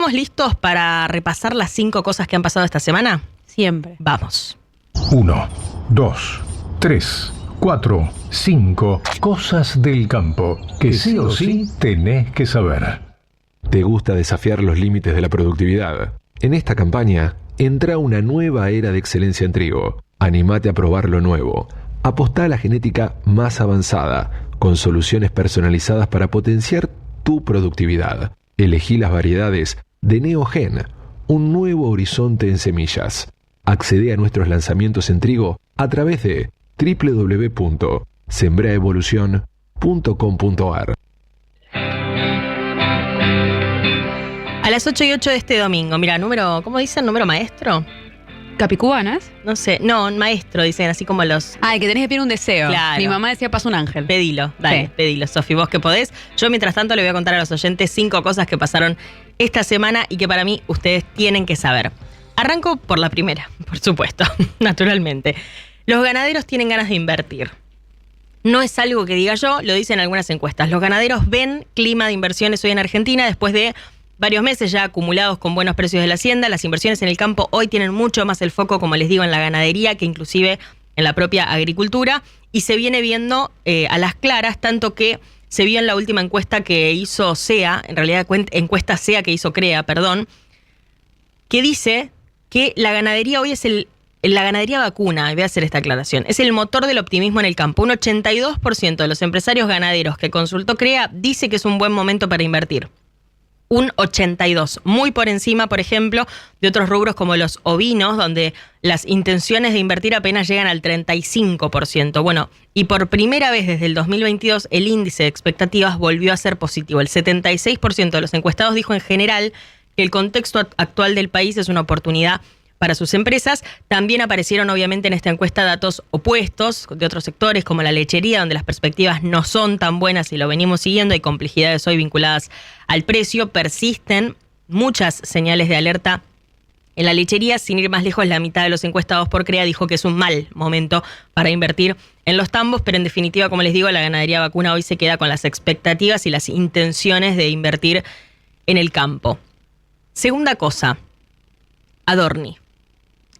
¿Estamos listos para repasar las 5 cosas que han pasado esta semana? Siempre. Vamos. 1, 2, 3, 4, 5 cosas del campo que sí o sí tenés que saber. ¿Te gusta desafiar los límites de la productividad? En esta campaña, entra una nueva era de excelencia en trigo. Anímate a probar lo nuevo. Apostá a la genética más avanzada, con soluciones personalizadas para potenciar tu productividad. Elegí las variedades de Neogen, un nuevo horizonte en semillas. Accede a nuestros lanzamientos en trigo a través de www.sembraevolucion.com.ar. A las 8:08 de este domingo, mira, número, ¿cómo dicen? ¿Número maestro? ¿Capicubanas? No sé, no, maestro, dicen así como los... Ah, el que tenés que pedir un deseo. Claro. Mi mamá decía, pasa un ángel. Pedilo, dale, Sí. pedilo, Sofi, vos que podés. Yo, mientras tanto, le voy a contar a los oyentes 5 cosas que pasaron esta semana y que para mí ustedes tienen que saber. Arranco por la primera, por supuesto, naturalmente. Los ganaderos tienen ganas de invertir. No es algo que diga yo, lo dicen algunas encuestas. Los ganaderos ven clima de inversiones hoy en Argentina después de varios meses ya acumulados con buenos precios de la hacienda. Las inversiones en el campo hoy tienen mucho más el foco, como les digo, en la ganadería que inclusive en la propia agricultura. Y se viene viendo a las claras, tanto que se vio en la última encuesta que hizo CEA, en realidad encuesta CEA que hizo CREA, perdón, que dice que la ganadería hoy es la ganadería vacuna, y voy a hacer esta aclaración, es el motor del optimismo en el campo. Un 82% de los empresarios ganaderos que consultó CREA dice que es un buen momento para invertir. Un 82%, muy por encima, por ejemplo, de otros rubros como los ovinos, donde las intenciones de invertir apenas llegan al 35%. Bueno, y por primera vez desde el 2022, el índice de expectativas volvió a ser positivo. El 76% de los encuestados dijo en general que el contexto actual del país es una oportunidad para sus empresas. También aparecieron obviamente en esta encuesta datos opuestos de otros sectores como la lechería, donde las perspectivas no son tan buenas y lo venimos siguiendo. Hay complejidades hoy vinculadas al precio. Persisten muchas señales de alerta en la lechería. Sin ir más lejos, la mitad de los encuestados por CREA dijo que es un mal momento para invertir en los tambos, pero en definitiva, como les digo, la ganadería vacuna hoy se queda con las expectativas y las intenciones de invertir en el campo. Segunda cosa, Adorni.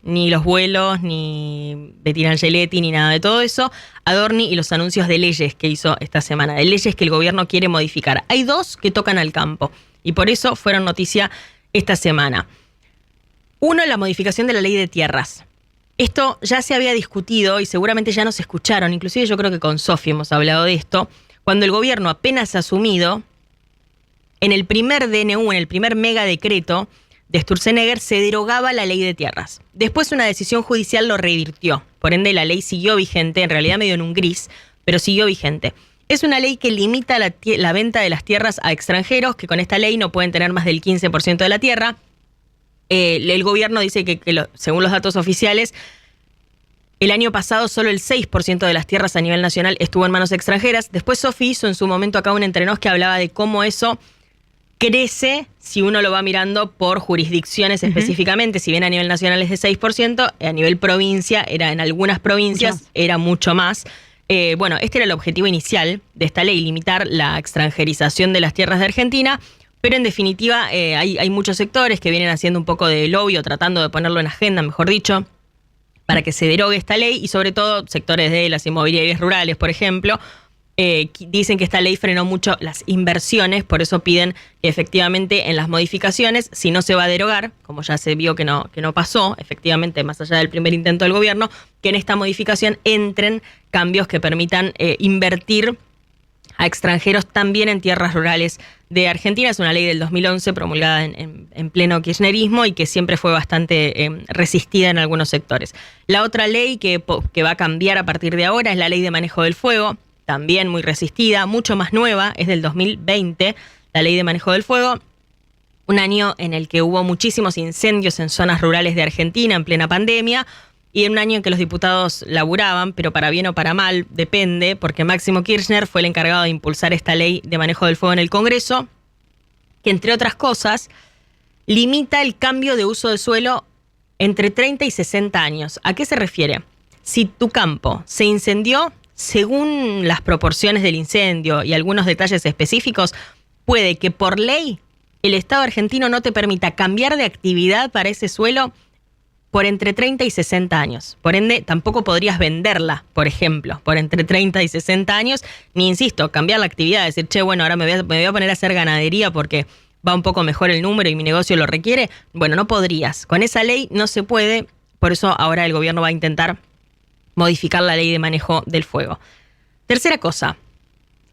Ni los vuelos, ni Bettina Angeletti, ni nada de todo eso. Adorni y los anuncios de leyes que hizo esta semana, de leyes que el gobierno quiere modificar. Hay 2 que tocan al campo y por eso fueron noticia esta semana. Uno, la modificación de la ley de tierras. Esto ya se había discutido y seguramente ya nos escucharon, inclusive yo creo que con Sofi hemos hablado de esto, cuando el gobierno apenas asumido, en el primer DNU, en el primer mega decreto de Sturzenegger, se derogaba la ley de tierras. Después una decisión judicial lo revirtió. Por ende, la ley siguió vigente, en realidad medio en un gris, pero siguió vigente. Es una ley que limita la venta de las tierras a extranjeros, que con esta ley no pueden tener más del 15% de la tierra. El gobierno dice que según los datos oficiales, el año pasado solo el 6% de las tierras a nivel nacional estuvo en manos extranjeras. Después Sofi hizo en su momento acá un entre nos que hablaba de cómo eso crece si uno lo va mirando por jurisdicciones específicamente. Si bien a nivel nacional es de 6%, a nivel provincia, en algunas provincias era mucho más. Bueno, este era el objetivo inicial de esta ley, limitar la extranjerización de las tierras de Argentina, pero en definitiva hay muchos sectores que vienen haciendo un poco de lobby o tratando de ponerlo en agenda, mejor dicho, para que se derogue esta ley, y sobre todo sectores de las inmobiliarias rurales, por ejemplo, dicen que esta ley frenó mucho las inversiones, por eso piden que efectivamente en las modificaciones, si no se va a derogar, como ya se vio que no pasó, efectivamente, más allá del primer intento del gobierno, que en esta modificación entren cambios que permitan invertir a extranjeros también en tierras rurales de Argentina. Es una ley del 2011 promulgada en pleno kirchnerismo y que siempre fue bastante resistida en algunos sectores. La otra ley que va a cambiar a partir de ahora es la ley de manejo del fuego, también muy resistida, mucho más nueva, es del 2020, la ley de manejo del fuego, un año en el que hubo muchísimos incendios en zonas rurales de Argentina en plena pandemia, y en un año en que los diputados laburaban, pero para bien o para mal, depende, porque Máximo Kirchner fue el encargado de impulsar esta ley de manejo del fuego en el Congreso, que entre otras cosas limita el cambio de uso de suelo entre 30 y 60 años. ¿A qué se refiere? Si tu campo se incendió, según las proporciones del incendio y algunos detalles específicos, puede que por ley el Estado argentino no te permita cambiar de actividad para ese suelo por entre 30 y 60 años. Por ende, tampoco podrías venderla, por ejemplo, por entre 30 y 60 años, ni, insisto, cambiar la actividad, decir, che, bueno, ahora me voy a poner a hacer ganadería porque va un poco mejor el número y mi negocio lo requiere. Bueno, no podrías. Con esa ley no se puede, por eso ahora el gobierno va a intentar modificar la ley de manejo del fuego. Tercera cosa,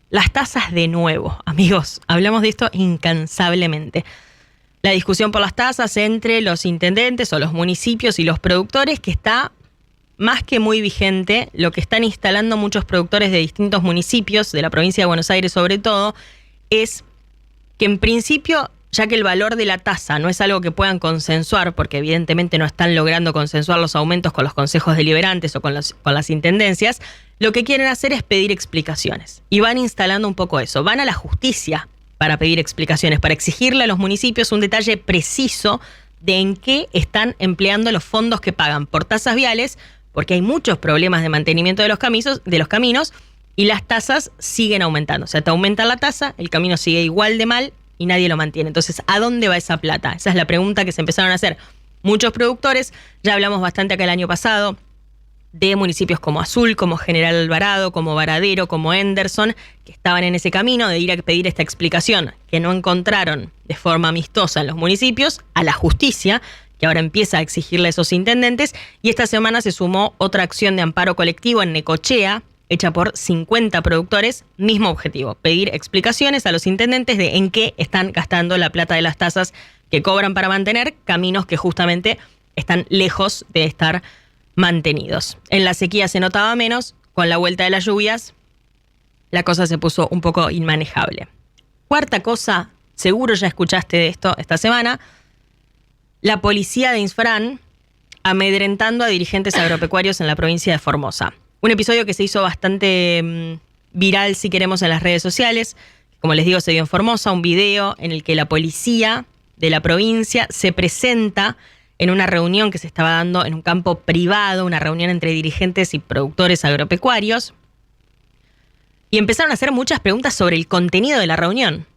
las tasas de nuevo. Amigos, hablamos de esto incansablemente. La discusión por las tasas entre los intendentes o los municipios y los productores, que está más que muy vigente. Lo que están instalando muchos productores de distintos municipios, de la provincia de Buenos Aires sobre todo, es que en principio, ya que el valor de la tasa no es algo que puedan consensuar, porque evidentemente no están logrando consensuar los aumentos con los consejos deliberantes o con las intendencias, lo que quieren hacer es pedir explicaciones. Y van instalando un poco eso. Van a la justicia para pedir explicaciones, para exigirle a los municipios un detalle preciso de en qué están empleando los fondos que pagan por tasas viales, porque hay muchos problemas de mantenimiento de los caminos y las tasas siguen aumentando. O sea, te aumenta la tasa, el camino sigue igual de mal y nadie lo mantiene. Entonces, ¿a dónde va esa plata? Esa es la pregunta que se empezaron a hacer muchos productores. Ya hablamos bastante acá el año pasado de municipios como Azul, como General Alvarado, como Varadero, como Henderson, que estaban en ese camino de ir a pedir esta explicación, que no encontraron de forma amistosa en los municipios, a la justicia, que ahora empieza a exigirle a esos intendentes. Y esta semana se sumó otra acción de amparo colectivo en Necochea, hecha por 50 productores, mismo objetivo, pedir explicaciones a los intendentes de en qué están gastando la plata de las tasas que cobran para mantener caminos que justamente están lejos de estar mantenidos. En la sequía se notaba menos, con la vuelta de las lluvias la cosa se puso un poco inmanejable. Cuarta cosa, seguro ya escuchaste de esto esta semana, la policía de Infran amedrentando a dirigentes agropecuarios en la provincia de Formosa. Un episodio que se hizo bastante viral, si queremos, en las redes sociales. Como les digo, se dio en Formosa un video en el que la policía de la provincia se presenta en una reunión que se estaba dando en un campo privado, una reunión entre dirigentes y productores agropecuarios. Y empezaron a hacer muchas preguntas sobre el contenido de la reunión,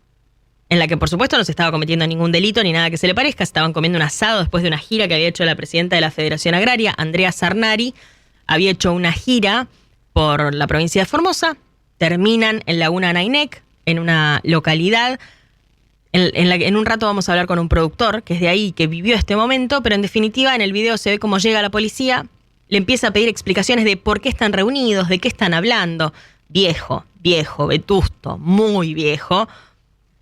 en la que por supuesto no se estaba cometiendo ningún delito ni nada que se le parezca. Estaban comiendo un asado después de una gira que había hecho la presidenta de la Federación Agraria, Andrea Sarnari. Había hecho una gira por la provincia de Formosa. Terminan en Laguna Nainec, en una localidad en un rato vamos a hablar con un productor que es de ahí, que vivió este momento, pero en definitiva en el video se ve cómo llega la policía, le empieza a pedir explicaciones de por qué están reunidos, de qué están hablando. Viejo, vetusto, muy viejo.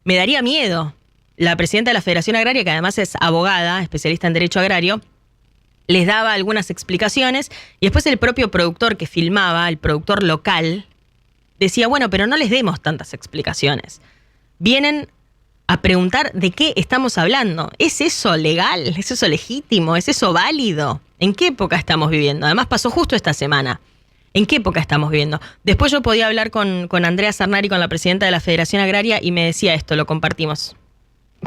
Me daría miedo. La presidenta de la Federación Agraria, que además es abogada, especialista en derecho agrario, les daba algunas explicaciones y después el propio productor que filmaba, el productor local, decía, bueno, pero no les demos tantas explicaciones. Vienen a preguntar de qué estamos hablando. ¿Es eso legal? ¿Es eso legítimo? ¿Es eso válido? ¿En qué época estamos viviendo? Además pasó justo esta semana. ¿En qué época estamos viviendo? Después yo podía hablar con Andrea Sarnari, con la presidenta de la Federación Agraria, y me decía esto, lo compartimos.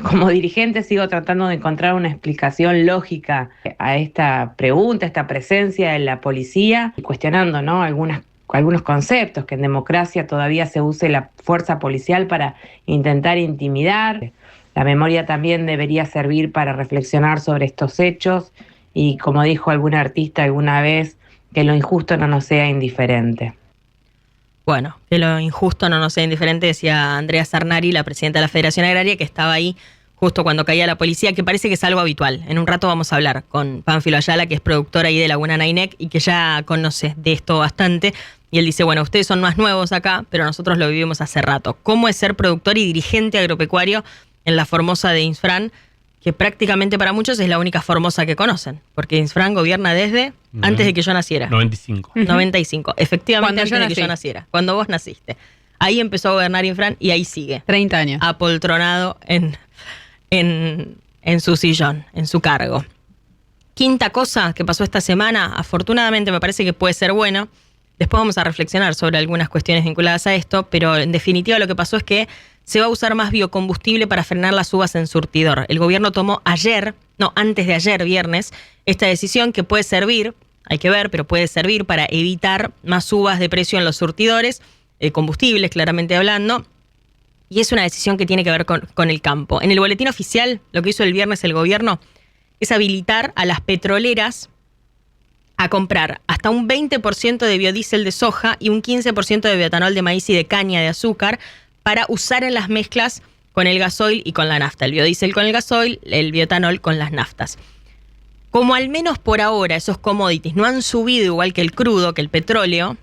Como dirigente sigo tratando de encontrar una explicación lógica a esta pregunta, a esta presencia de la policía, y cuestionando, ¿no?, algunos conceptos, que en democracia todavía se use la fuerza policial para intentar intimidar. La memoria también debería servir para reflexionar sobre estos hechos y, como dijo algún artista alguna vez, que lo injusto no nos sea indiferente. Bueno, que lo injusto no nos sea indiferente, decía Andrea Sarnari, la presidenta de la Federación Agraria, que estaba ahí justo cuando caía la policía, que parece que es algo habitual. En un rato vamos a hablar con Pánfilo Ayala, que es productor ahí de Laguna Nainec y que ya conoce de esto bastante. Y él dice, bueno, ustedes son más nuevos acá, pero nosotros lo vivimos hace rato. ¿Cómo es ser productor y dirigente agropecuario en la Formosa de Infran? Que prácticamente para muchos es la única Formosa que conocen, porque Infran gobierna desde antes de que yo naciera. 95. 95, efectivamente Cuando antes de que yo naciera, cuando vos naciste. Ahí empezó a gobernar Infran y ahí sigue. 30 años. Apoltronado en su sillón, en su cargo. Quinta cosa que pasó esta semana, afortunadamente me parece que puede ser bueno. Después vamos a reflexionar sobre algunas cuestiones vinculadas a esto, pero en definitiva lo que pasó es que se va a usar más biocombustible para frenar las uvas en surtidor. El gobierno tomó antes de ayer, viernes, esta decisión que puede servir, hay que ver, pero puede servir para evitar más subas de precio en los surtidores, combustibles claramente hablando, y es una decisión que tiene que ver con el campo. En el boletín oficial, lo que hizo el viernes el gobierno es habilitar a las petroleras a comprar hasta un 20% de biodiesel de soja y un 15% de bioetanol de maíz y de caña de azúcar para usar en las mezclas con el gasoil y con la nafta. El biodiesel con el gasoil, el bioetanol con las naftas. Como al menos por ahora esos commodities no han subido igual que el crudo, que el petróleo,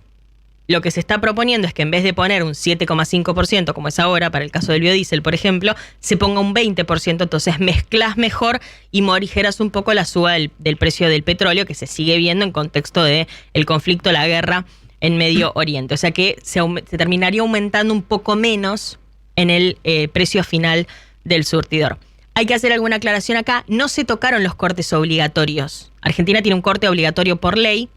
lo que se está proponiendo es que en vez de poner un 7,5%, como es ahora para el caso del biodiesel, por ejemplo, se ponga un 20%, entonces mezclas mejor y morigeras un poco la suba del precio del petróleo que se sigue viendo en contexto del conflicto, la guerra en Medio Oriente. O sea que se terminaría aumentando un poco menos en el precio final del surtidor. Hay que hacer alguna aclaración acá, no se tocaron los cortes obligatorios. Argentina tiene un corte obligatorio por ley,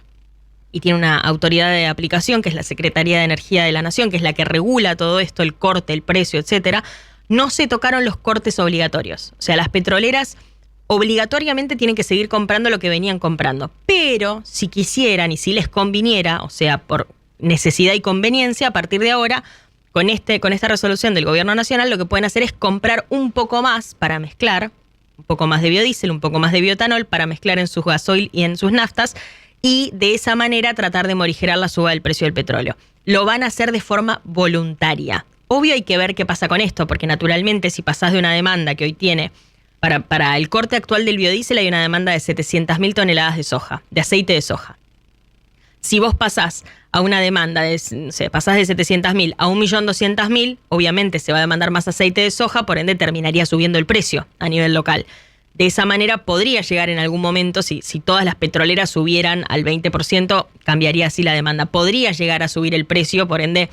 y tiene una autoridad de aplicación, que es la Secretaría de Energía de la Nación, que es la que regula todo esto, el corte, el precio, etcétera. No se tocaron los cortes obligatorios. O sea, las petroleras obligatoriamente tienen que seguir comprando lo que venían comprando. Pero si quisieran y si les conviniera, o sea, por necesidad y conveniencia, a partir de ahora, con esta resolución del Gobierno Nacional, lo que pueden hacer es comprar un poco más para mezclar, un poco más de biodiesel, un poco más de bioetanol para mezclar en sus gasoil y en sus naftas, y de esa manera tratar de morigerar la suba del precio del petróleo. Lo van a hacer de forma voluntaria. Obvio hay que ver qué pasa con esto, porque naturalmente si pasás de una demanda que hoy tiene, para el corte actual del biodiesel hay una demanda de 700.000 toneladas de soja, de aceite de soja. Si vos pasás a una demanda pasás de 700.000 a 1.200.000, obviamente se va a demandar más aceite de soja, por ende terminaría subiendo el precio a nivel local. De esa manera podría llegar en algún momento, si todas las petroleras subieran al 20%, cambiaría así la demanda. Podría llegar a subir el precio, por ende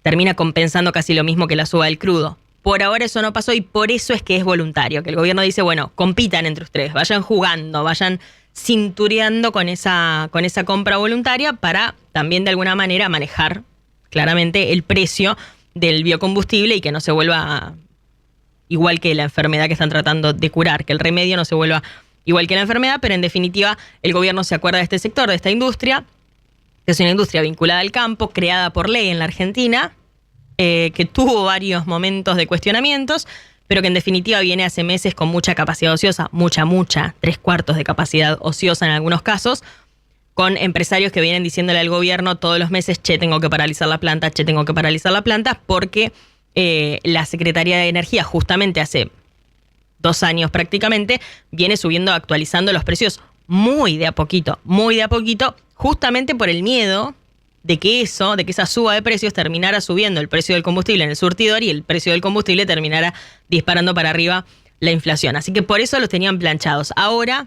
termina compensando casi lo mismo que la suba del crudo. Por ahora eso no pasó y por eso es que es voluntario, que el gobierno dice, bueno, compitan entre ustedes, vayan jugando, vayan cintureando con esa compra voluntaria para también de alguna manera manejar claramente el precio del biocombustible y que no se vuelva igual que la enfermedad que están tratando de curar, que el remedio no se vuelva igual que la enfermedad, pero en definitiva el gobierno se acuerda de este sector, de esta industria, que es una industria vinculada al campo, creada por ley en la Argentina, que tuvo varios momentos de cuestionamientos, pero que en definitiva viene hace meses con mucha capacidad ociosa, mucha, 3/4 de capacidad ociosa en algunos casos, con empresarios que vienen diciéndole al gobierno todos los meses, tengo que paralizar la planta, tengo que paralizar la planta, porque la Secretaría de Energía justamente hace 2 años prácticamente viene subiendo, actualizando los precios muy de a poquito, justamente por el miedo de que esa suba de precios terminara subiendo el precio del combustible en el surtidor y el precio del combustible terminara disparando para arriba la inflación. Así que por eso los tenían planchados. Ahora,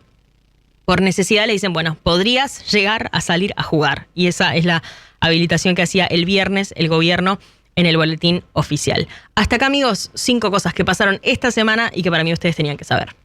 por necesidad, le dicen, bueno, podrías llegar a salir a jugar. Y esa es la habilitación que hacía el viernes el gobierno en el boletín oficial. Hasta acá, amigos, 5 cosas que pasaron esta semana y que para mí ustedes tenían que saber.